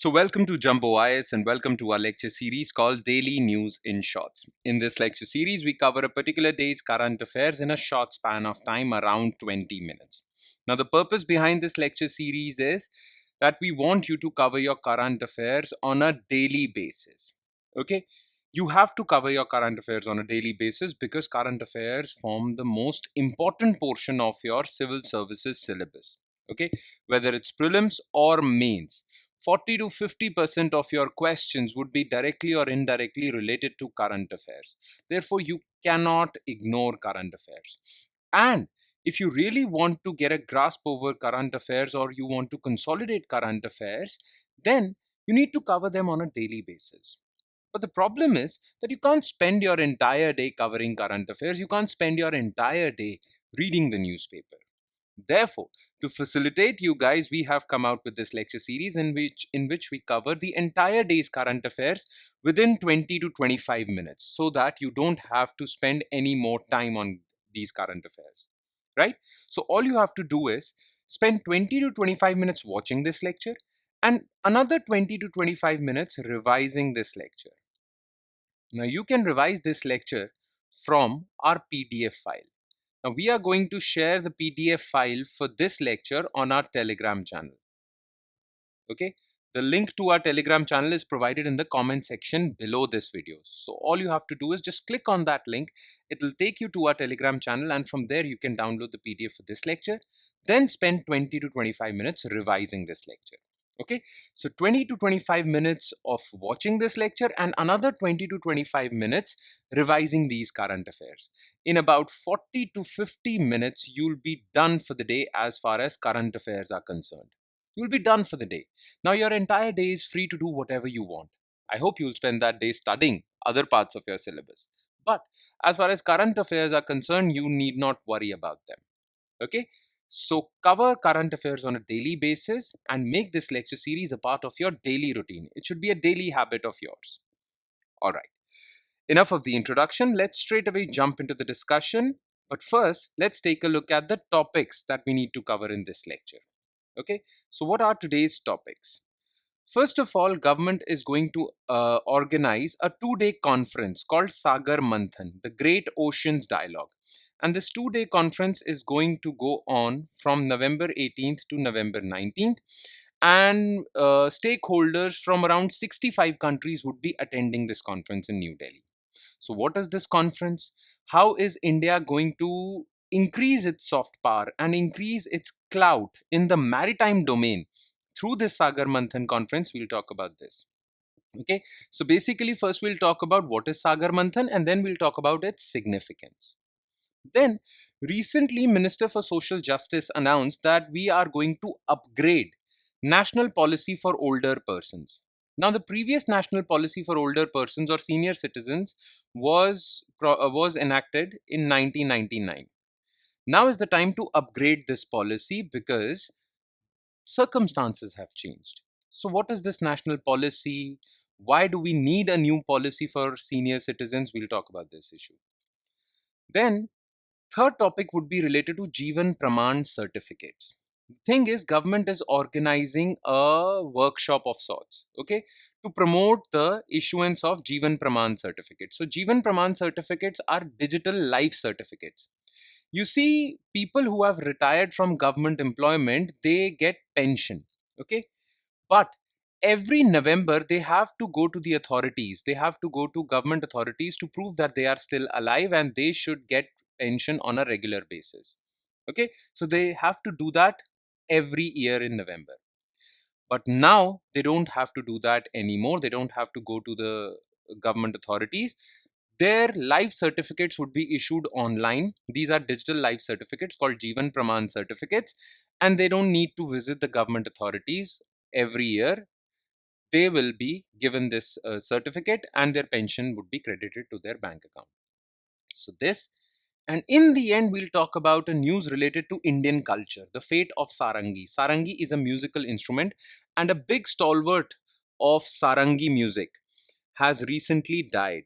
So, welcome to Jumbo IS and welcome to our lecture series called Daily News in Shorts. In this lecture series, we cover a particular day's current affairs in a short span of time, around 20 minutes. Now, the purpose behind this lecture series is that we want you to cover your current affairs on a daily basis. Okay? You have to cover your current affairs on a daily basis because current affairs form the most important portion of your civil services syllabus. Okay? Whether it's prelims or mains. 40 to 50% of your questions would be directly or indirectly related to current affairs. Therefore, you cannot ignore current affairs. And if you really want to get a grasp over current affairs or you want to consolidate current affairs, then you need to cover them on a daily basis. But the problem is that you can't spend your entire day covering current affairs. You can't spend your entire day reading the newspaper. Therefore, to facilitate you guys, we have come out with this lecture series in which we cover the entire day's current affairs within 20 to 25 minutes so that you don't have to spend any more time on these current affairs. Right? So all you have to do is spend 20 to 25 minutes watching this lecture and another 20 to 25 minutes revising this lecture. Now you can revise this lecture from our PDF file. Now we are going to share the PDF file for this lecture on our Telegram channel. Okay, the link to our Telegram channel is provided in the comment section below this video. So all you have to do is just click on that link. It will take you to our Telegram channel and from there you can download the PDF for this lecture. Then spend 20 to 25 minutes revising this lecture. Okay, so 20 to 25 minutes of watching this lecture and another 20 to 25 minutes revising these current affairs. In about 40 to 50 minutes, you'll be done for the day as far as current affairs are concerned. You'll be done for the day. Now your entire day is free to do whatever you want. I hope you'll spend that day studying other parts of your syllabus. But as far as current affairs are concerned, you need not worry about them. Okay? So cover current affairs on a daily basis and make this lecture series a part of your daily routine. It should be a daily habit of yours. All right. Enough of the introduction. Let's straight away jump into the discussion. But first, let's take a look at the topics that we need to cover in this lecture. Okay, so what are today's topics? First of all, government is going to organize a 2-day conference called Sagarmanthan, the Great Oceans Dialogue. And this 2-day conference is going to go on from November 18th to November 19th. And stakeholders from around 65 countries would be attending this conference in New Delhi. So, what is this conference? How is India going to increase its soft power and increase its clout in the maritime domain? Through this Sagar Manthan conference, we'll talk about this. Okay, so basically, first we'll talk about what is Sagar Manthan and then we'll talk about its significance. Then, recently, Minister for Social Justice announced that we are going to upgrade national policy for older persons. Now, the previous national policy for older persons or senior citizens was enacted in 1999. Now is the time to upgrade this policy because circumstances have changed. So, what is this national policy? Why do we need a new policy for senior citizens? We'll talk about this issue. Then, third topic would be related to Jeevan Pramaan certificates. Thing is, government is organizing a workshop of sorts, okay, to promote the issuance of Jeevan Pramaan certificates. So Jeevan Pramaan certificates are digital life certificates. You see, people who have retired from government employment, they get pension, okay, but every November they have to go to the authorities, they have to go to government authorities to prove that they are still alive and they should get pension on a regular basis. Okay, so they have to do that every year in November. But now they don't have to do that anymore. They don't have to go to the government authorities. Their life certificates would be issued online. These are digital life certificates called Jeevan Pramaan certificates, and they don't need to visit the government authorities every year. They will be given this certificate and their pension would be credited to their bank account. So this, and in the end, we'll talk about a news related to Indian culture, the fate of Sarangi. Sarangi is a musical instrument, and a big stalwart of Sarangi music has recently died,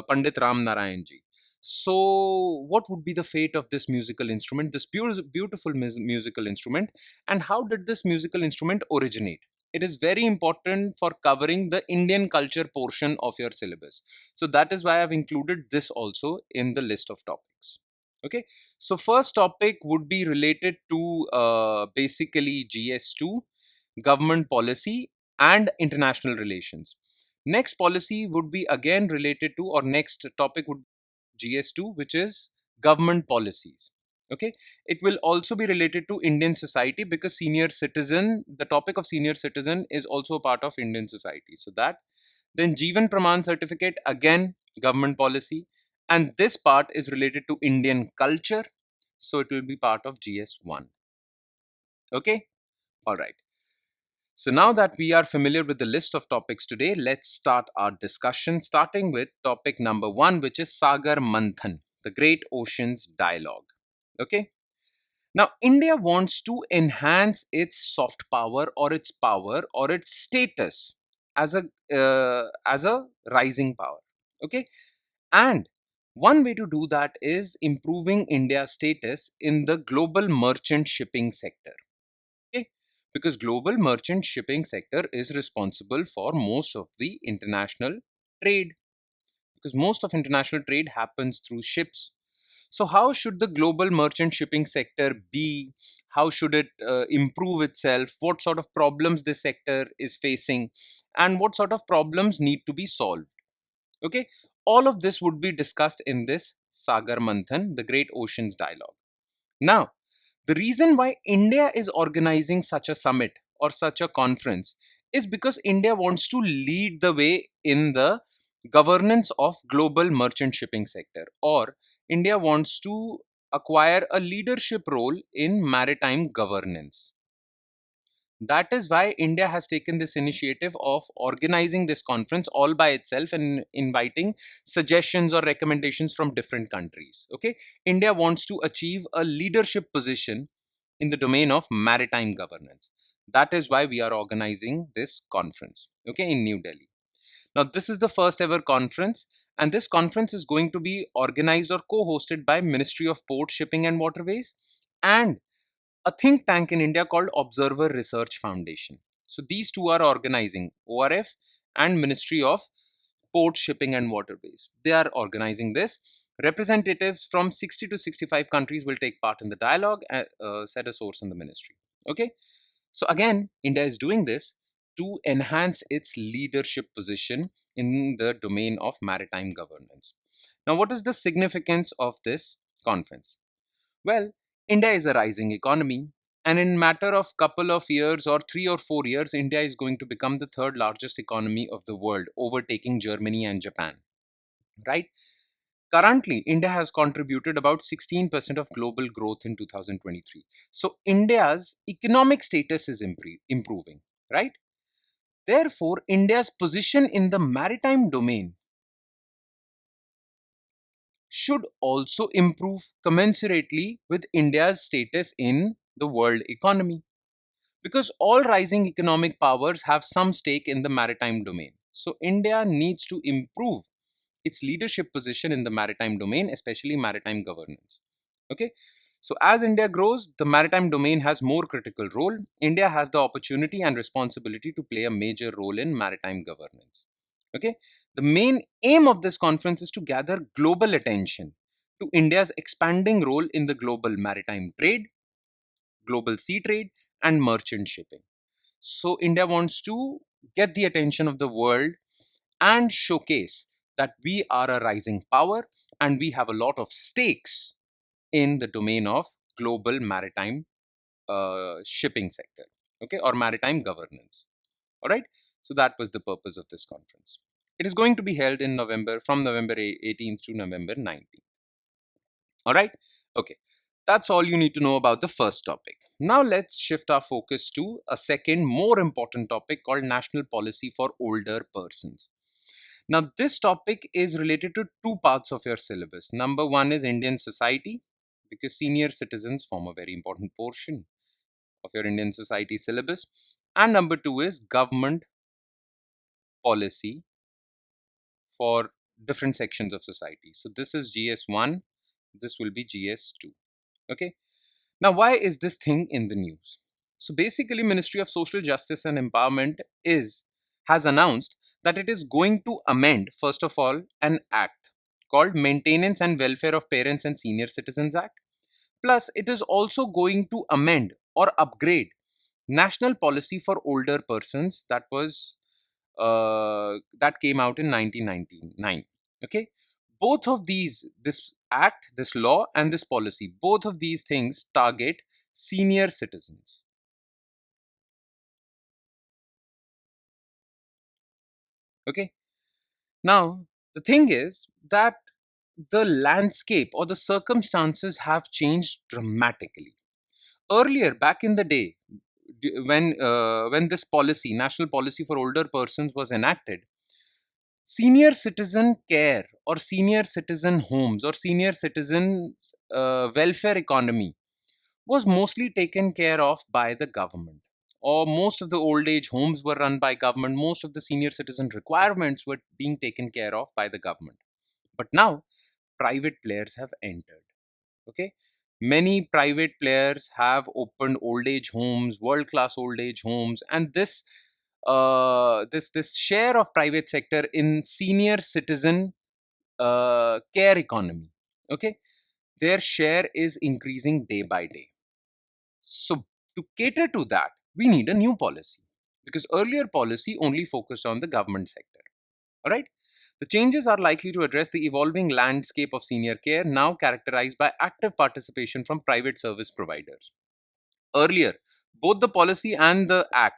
Pandit Ram Narayan ji. So, what would be the fate of this musical instrument, this beautiful musical instrument, and how did this musical instrument originate? it is very important for covering the Indian culture portion of your syllabus. So that is why I've included this also in the list of topics. Okay, so first topic would be related to basically GS2, government policy and international relations. Next policy would be again related to, or next topic would GS2, which is government policies. Okay, it will also be related to Indian society because senior citizen, the topic of senior citizen is also a part of Indian society. So that, then Jeevan Pramaan certificate, again government policy, and this part is related to Indian culture. So it will be part of GS1. Okay, all right. So now that we are familiar with the list of topics today, let's start our discussion, starting with topic number one, which is Sagarmanthan, the Great Oceans Dialogue. Okay. Now, India wants to enhance its soft power or its status as a rising power. Okay, and one way to do that is improving India's status in the global merchant shipping sector. Okay, because global merchant shipping sector is responsible for most of the international trade, because most of international trade happens through ships. So, how should the global merchant shipping sector be? How should it improve itself? What sort of problems this sector is facing? And what sort of problems need to be solved? Okay, all of this would be discussed in this Sagar Manthan, the Great Oceans Dialogue. Now, the reason why India is organizing such a summit or such a conference is because India wants to lead the way in the governance of global merchant shipping sector, or India wants to acquire a leadership role in maritime governance. That is why India has taken this initiative of organizing this conference all by itself and inviting suggestions or recommendations from different countries. Okay, India wants to achieve a leadership position in the domain of maritime governance. That is why we are organizing this conference, okay, in New Delhi. Now, this is the first ever conference, and this conference is going to be organized or co-hosted by Ministry of Port, Shipping and Waterways and a think tank in India called Observer Research Foundation. So these two are organizing, ORF and Ministry of Port, Shipping and Waterways. They are organizing this. Representatives from 60 to 65 countries will take part in the dialogue, said a source in the ministry. Okay. So again, India is doing this to enhance its leadership position in the domain of maritime governance. Now, what is the significance of this conference? Well, India is a rising economy, and in matter of couple of years or 3 or 4 years, India is going to become the third largest economy of the world, overtaking Germany and Japan, right? Currently, India has contributed about 16% of global growth in 2023. So India's economic status is improving, right? Therefore, India's position in the maritime domain should also improve commensurately with India's status in the world economy. Because all rising economic powers have some stake in the maritime domain. So, India needs to improve its leadership position in the maritime domain, especially maritime governance. Okay. So, as India grows, the maritime domain has more critical role. India has the opportunity and responsibility to play a major role in maritime governance. Okay. The main aim of this conference is to gather global attention to India's expanding role in the global maritime trade, global sea trade, and merchant shipping. So, India wants to get the attention of the world and showcase that we are a rising power and we have a lot of stakes in the domain of global maritime shipping sector, okay, or maritime governance. All right. So that was the purpose of this conference. It is going to be held in November, from November 18th to November 19th. All right. Okay. That's all you need to know about the first topic. Now let's shift our focus to a second, more important topic called national policy for older persons. Now, this topic is related to two parts of your syllabus. Number one is Indian society, because senior citizens form a very important portion of your Indian society syllabus. And number two is government policy for different sections of society. So, this is GS1, this will be GS2. Okay. Now, why is this thing in the news? So basically, Ministry of Social Justice and Empowerment is has announced that it is going to amend, first of all, an act called Maintenance and Welfare of Parents and Senior Citizens Act. Plus, it is also going to amend or upgrade National Policy for Older Persons that came out in 1999. Okay, both of these, this act, this law, and this policy, both of these things target senior citizens. Okay, now the thing is that the landscape or the circumstances have changed dramatically. Earlier, back in the day, when this policy, national policy for older persons, was enacted, senior citizen care or senior citizen homes or senior citizens welfare economy was mostly taken care of by the government, or most of the old age homes were run by government, most of the senior citizen requirements were being taken care of by the government. But now private players have entered. Okay, many private players have opened old age homes, world class old age homes, and this share of private sector in senior citizen care economy, okay, their share is increasing day by day. So to cater to that, we need a new policy, because earlier policy only focused on the government sector. All right. The changes are likely to address the evolving landscape of senior care, now characterized by active participation from private service providers. Earlier, both the policy and the act,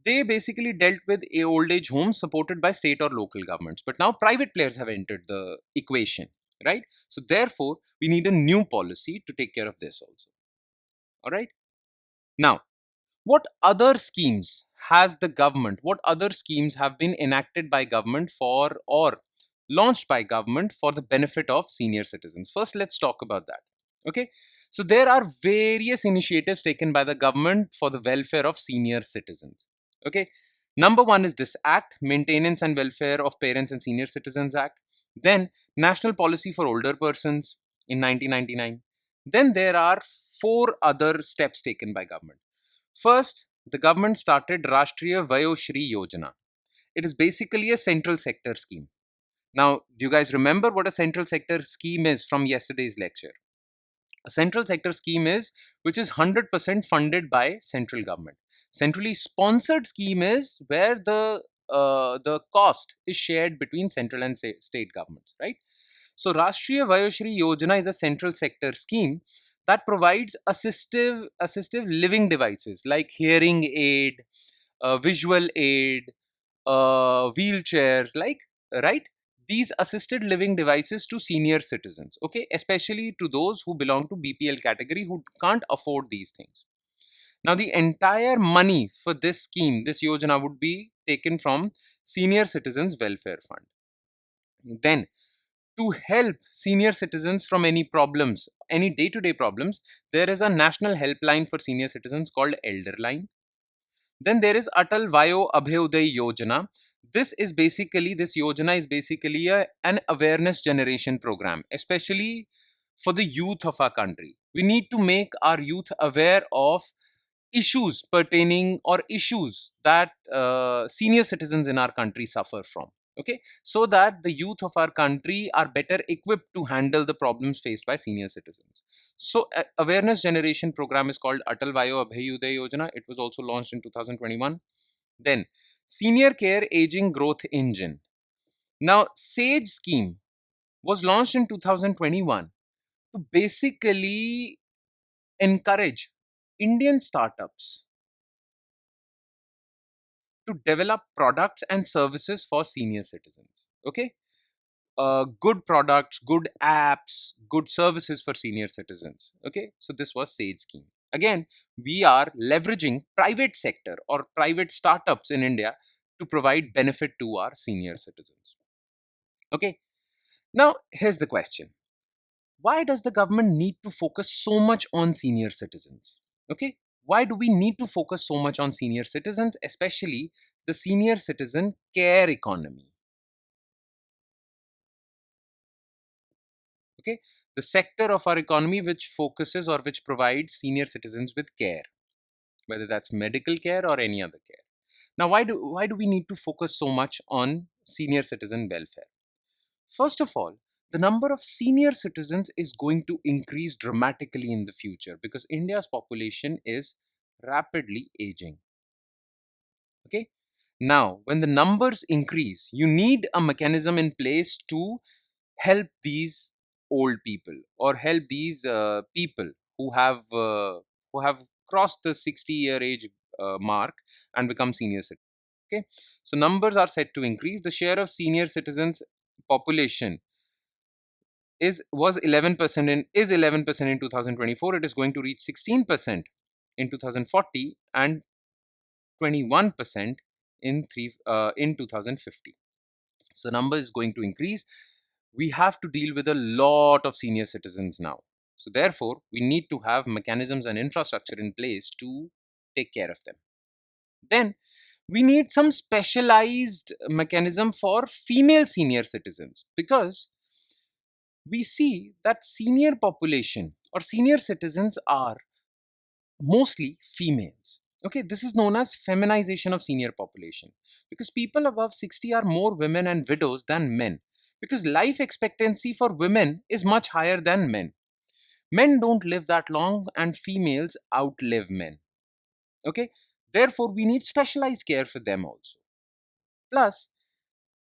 they basically dealt with a old age homes supported by state or local governments. But now private players have entered the equation, right? So therefore, we need a new policy to take care of this also. All right. Now, what other schemes has the government, what other schemes have been enacted by government for or launched by government for the benefit of senior citizens? First, let's talk about that. Okay. So there are various initiatives taken by the government for the welfare of senior citizens. Okay. Number one is this act, Maintenance and Welfare of Parents and Senior Citizens Act. Then National Policy for Older Persons in 1999. Then there are four other steps taken by government. First, the government started Rashtriya Vayoshri Yojana. It is basically a central sector scheme. Now, do you guys remember what a central sector scheme is from yesterday's lecture? A central sector scheme is which is 100% funded by central government. Centrally sponsored scheme is where the cost is shared between central and state governments, right? So Rashtriya Vayoshri Yojana is a central sector scheme that provides assistive living devices like hearing aid, visual aid, wheelchairs, like, right, these assisted living devices to senior citizens, okay, especially to those who belong to BPL category who can't afford these things. Now the entire money for this scheme, this yojana, would be taken from Senior Citizens Welfare Fund. Then, to help senior citizens from any problems, any day to day problems, there is a national helpline for senior citizens called Elderline. Then there is Atal Vayo Abhyuday Yojana. This yojana is basically an awareness generation program, especially for the youth of our country. We need to make our youth aware of issues pertaining or issues that senior citizens in our country suffer from. Okay, so that the youth of our country are better equipped to handle the problems faced by senior citizens. So, awareness generation program is called Atal Vayo Abhyuday Yojana. It was also launched in 2021. Then, Senior Care Aging Growth Engine. Now, SAGE scheme was launched in 2021 to basically encourage Indian startups to develop products and services for senior citizens. Okay, good products, good apps, good services for senior citizens. Okay, so this was SAGE scheme. Again, we are leveraging private sector or private startups in India to provide benefit to our senior citizens. Okay, now here's the question: why does the government need to focus so much on senior citizens? Okay, why do we need to focus so much on senior citizens, especially the senior citizen care economy? Okay, the sector of our economy which focuses or which provides senior citizens with care. whether that's medical care or any other care. Now, why do we need to focus so much on senior citizen welfare? First of all, the number of senior citizens is going to increase dramatically in the future because India's population is rapidly aging. Okay. Now, when the numbers increase, you need a mechanism in place to help these old people or help these people who have crossed the 60-year age mark and become senior citizens. Okay, so numbers are set to increase. The share of senior citizens population was 11% in is 11% in 2024. It is going to reach 16% in 2040 and 21% in 2050. So number is going to increase. We have to deal with a lot of senior citizens now. So therefore, we need to have mechanisms and infrastructure in place to take care of them. Then we need some specialized mechanism for female senior citizens because we see that senior population or senior citizens are mostly females. Okay, this is known as feminization of senior population because people above 60 are more women and widows than men because life expectancy for women is much higher than men. Men don't live that long and females outlive men. Okay, therefore we need specialized care for them also. Plus,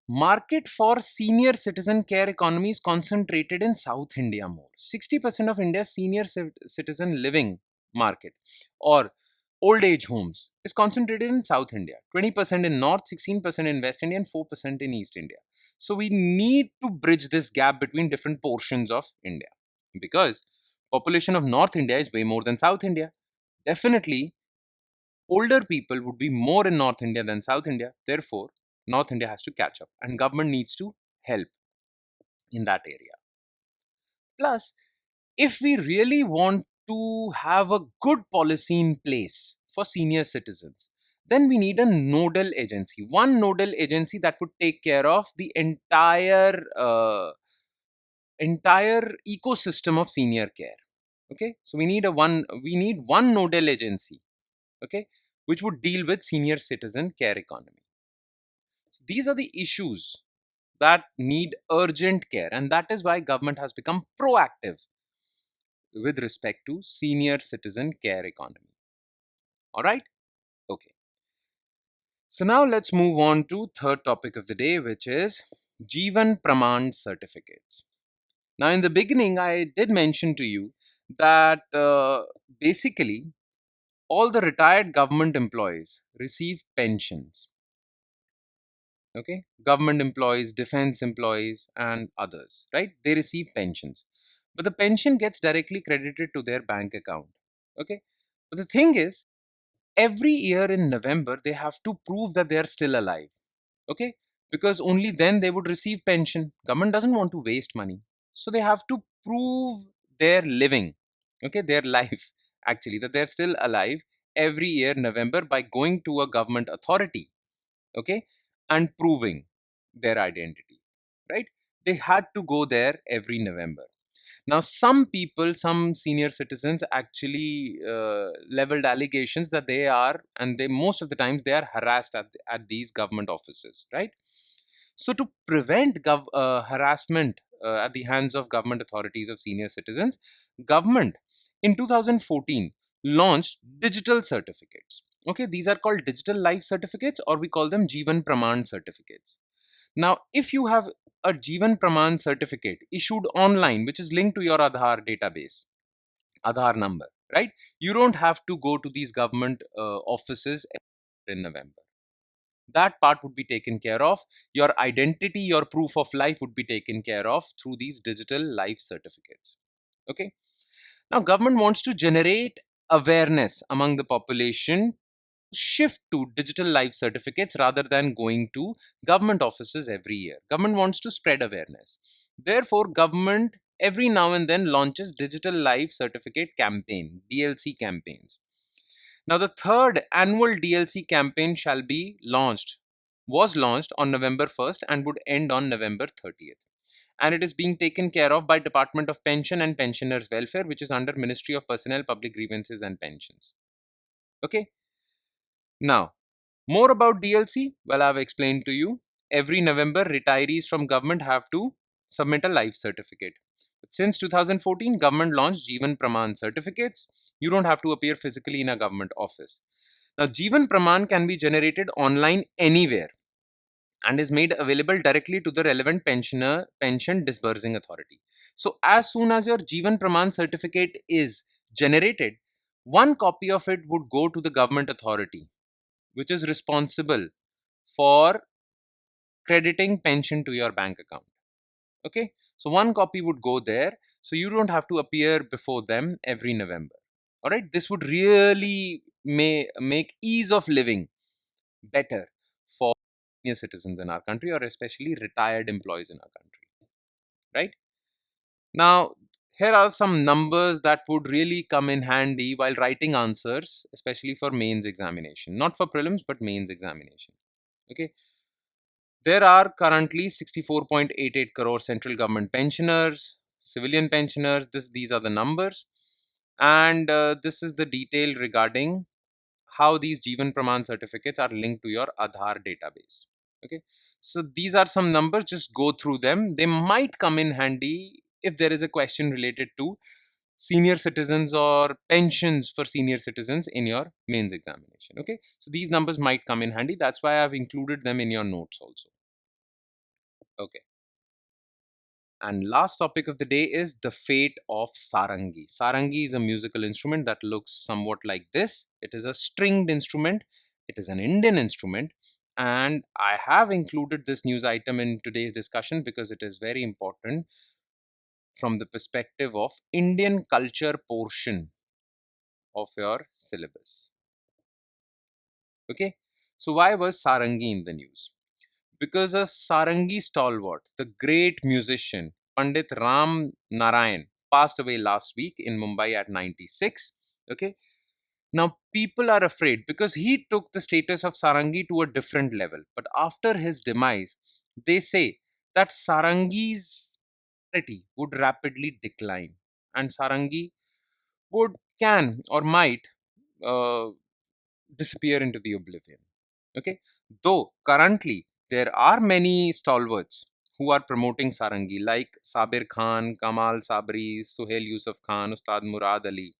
market for senior citizen care economy is concentrated in South India more. 60% of India's senior citizen living market or old age homes is concentrated in South India. 20% in North, 16% in West India, and 4% in East India. So we need to bridge this gap between different portions of India because population of North India is way more than South India. Definitely older people would be more in North India than South India. Therefore, North India has to catch up and government needs to help in that area. Plus, if we really want to have a good policy in place for senior citizens, then we need a nodal agency, one nodal agency that would take care of the entire ecosystem of senior care. Okay, so we need one nodal agency, okay, which would deal with senior citizen care economy. So these are the issues that need urgent care, and that is why government has become proactive with respect to senior citizen care economy. All right? Okay. So now let's move on to third topic of the day, which is Jeevan Pramaan certificates. Now, in the beginning, I did mention to you that basically all the retired government employees receive pensions. Okay, government employees, defense employees, and others, right? They receive pensions, but the pension gets directly credited to their bank account. Okay, but the thing is, every year in November, they have to prove that they are still alive. Okay, because only then they would receive pension. Government doesn't want to waste money, so they have to prove their living, okay, their life actually, that they're still alive every year November by going to a government authority, okay, and proving their identity, right? They had to go there every November. Now, some people, some senior citizens actually leveled allegations that they are, and they most of the times they are harassed at these government offices, right? So, to prevent harassment at the hands of government authorities of senior citizens, government in 2014 launched digital certificates. Okay, these are called digital life certificates, or we call them Jeevan Pramaan certificates. Now, if you have a Jeevan Pramaan certificate issued online, which is linked to your Aadhaar database, Aadhaar number, right? You don't have to go to these government offices in November. That part would be taken care of. Your identity, your proof of life would be taken care of through these digital life certificates. Okay. Now, government wants to generate awareness among the population, shift to digital life certificates rather than going to government offices every year. Government wants to spread awareness. Therefore, government every now and then launches digital life certificate campaign, DLC campaigns. Now, the third annual DLC campaign was launched on November 1st and would end on November 30th. And it is being taken care of by Department of Pension and Pensioners Welfare, which is under Ministry of Personnel, Public Grievances and Pensions. Okay. Now, more about DLC. Well, I've explained to you. Every November, retirees from government have to submit a life certificate. But since 2014, government launched Jeevan Pramaan certificates. You don't have to appear physically in a government office. Now, Jeevan Pramaan can be generated online anywhere and is made available directly to the relevant pensioner pension disbursing authority. So as soon as your Jeevan Pramaan certificate is generated, one copy of it would go to the government authority, which is responsible for crediting pension to your bank account. Okay, so one copy would go there, so you don't have to appear before them every November. All right, this would really make ease of living better for senior citizens in our country, or especially retired employees in our country, right? Now, here are some numbers that would really come in handy while writing answers, especially for mains examination, not for prelims but mains examination. Okay, there are currently 64.88 crore central government pensioners, civilian pensioners. These are the numbers, and this is the detail regarding how these Jeevan Pramaan certificates are linked to your Aadhaar database. Okay, so these are some numbers, just go through them. They might come in handy if there is a question related to senior citizens or pensions for senior citizens in your mains examination. Okay, so these numbers might come in handy. That's why I've included them in your notes also. Okay. And last topic of the day is the fate of Sarangi. Sarangi is a musical instrument that looks somewhat like this. It is a stringed instrument. It is an Indian instrument. And I have included this news item in today's discussion because it is very important from the perspective of Indian culture portion of your syllabus. Okay. So why was Sarangi in the news? Because a Sarangi stalwart, the great musician Pandit Ram Narayan, passed away last week in Mumbai at 96. Okay. Now, people are afraid because he took the status of Sarangi to a different level. But after his demise, they say that Sarangi's popularity would rapidly decline and Sarangi would, can, or might uh, disappear into the oblivion. Okay, though currently there are many stalwarts who are promoting Sarangi, like Sabir Khan, Kamal Sabri, Suhail Yusuf Khan, Ustad Murad Ali.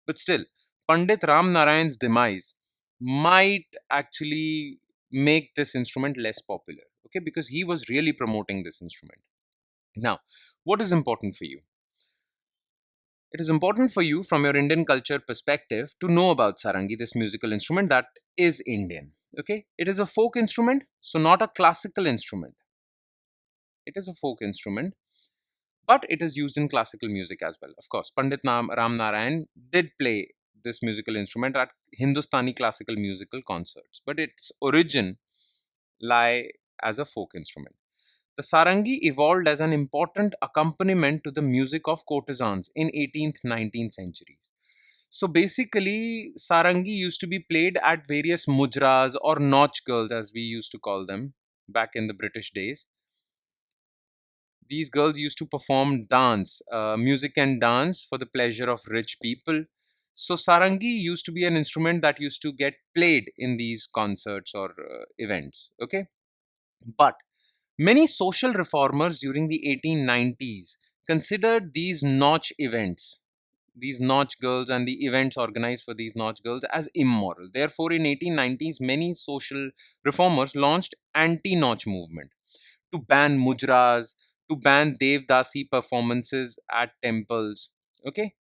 But still, Pandit Ram Narayan's demise might actually make this instrument less popular. Okay, because he was really promoting this instrument. Now, what is important for you? It is important for you from your Indian culture perspective to know about Sarangi, this musical instrument that is Indian. Okay, it is a folk instrument, so not a classical instrument. It is a folk instrument, but it is used in classical music as well. Of course, Ram Narayan did play this musical instrument at Hindustani classical musical concerts, but its origin lie as a folk instrument. The sarangi evolved as an important accompaniment to the music of courtesans in 18th 19th centuries. So basically, sarangi used to be played at various mujras or nautch girls, as we used to call them back in the British days. These girls used to perform dance, music and dance for the pleasure of rich people. So sarangi used to be an instrument that used to get played in these concerts or events. Okay, but many social reformers during the 1890s considered these nautch events, these nautch girls and the events organized for these nautch girls as immoral. Therefore, in 1890s, many social reformers launched anti-nautch movement to ban mujras, to ban devdasi performances at temples. Okay.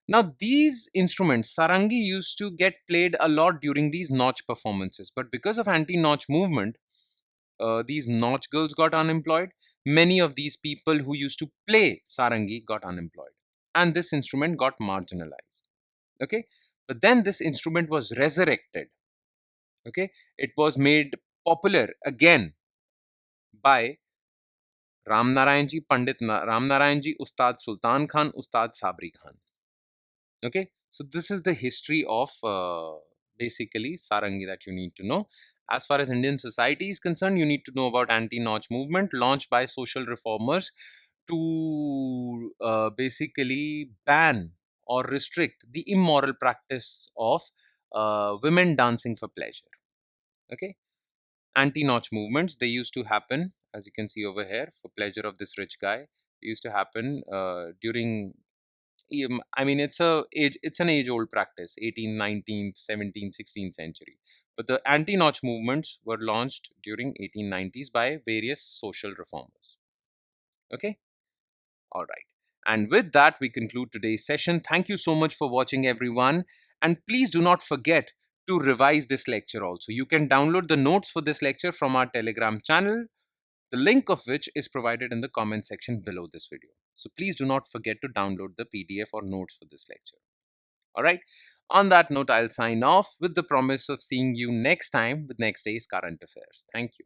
Now, these instruments, sarangi, used to get played a lot during these nautch performances, but because of anti-nautch movement, these nautch girls got unemployed. Many of these people who used to play sarangi got unemployed, and this instrument got marginalized. Okay, but then this instrument was resurrected. Okay, it was made popular again by Ram Narayanji, Ram Narayanji, Ustad Sultan Khan, Ustad Sabri Khan. Okay, so this is the history of basically sarangi that you need to know. As far as Indian society is concerned, you need to know about anti-nautch movement launched by social reformers to basically ban or restrict the immoral practice of women dancing for pleasure. Okay. Anti-notch movements, they used to happen, as you can see over here, for pleasure of this rich guy. It used to happen during I mean, it's an age-old practice, 18th, 19th, 17th, 16th century. But the anti-notch movements were launched during 1890s by various social reformers. Okay, all right. And with that, we conclude today's session. Thank you so much for watching, everyone. And please do not forget to revise this lecture also. You can download the notes for this lecture from our Telegram channel, the link of which is provided in the comment section below this video. So please do not forget to download the PDF or notes for this lecture. All right. On that note, I'll sign off with the promise of seeing you next time with next day's current affairs. Thank you.